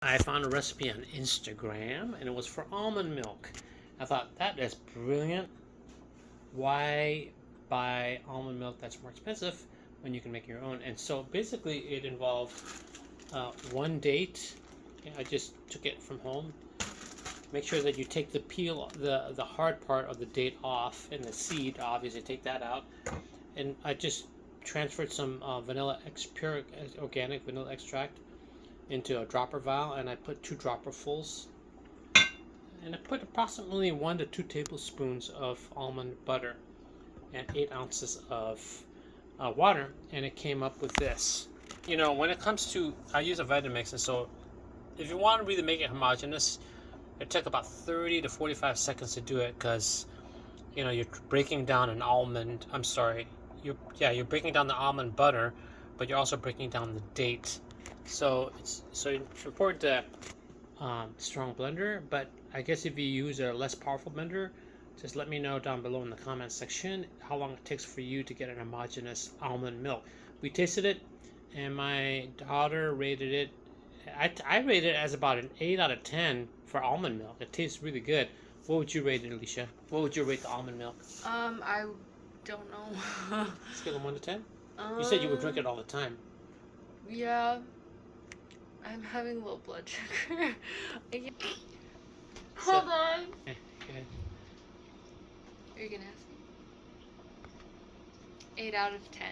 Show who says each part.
Speaker 1: I found a recipe on Instagram and it was for almond milk. I thought that is brilliant. Why buy almond milk that's more expensive when you can make your own? And so basically it involved one date. I just took it from home. Make sure that you take the peel, the hard part of the date off, and the seed, obviously take that out. And I just transferred some pure organic vanilla extract into a dropper vial, and I put 2 dropperfuls, and I put approximately 1 to 2 tablespoons of almond butter and 8 ounces of water, and it came up with this. You know, when it comes to, I use a Vitamix, and so if you want to really make it homogeneous, it took about 30 to 45 seconds to do it, because you know you're breaking down an almond. I'm sorry, you're breaking down the almond butter, but you're also breaking down the date. So it's important to strong blender, but I guess if you use a less powerful blender, just let me know down below in the comment section how long it takes for you to get an homogeneous almond milk. We tasted it, and my daughter rated it. I rated it as about an 8 out of 10 for almond milk. It tastes really good. What would you rate it, Alicia? What would you rate the almond milk?
Speaker 2: I don't know.
Speaker 1: Scale of 1 to 10? You said you would drink it all the time.
Speaker 2: Yeah. I'm having low blood sugar. Hold on.
Speaker 1: Okay.
Speaker 2: Are you gonna ask me? 8 out of 10.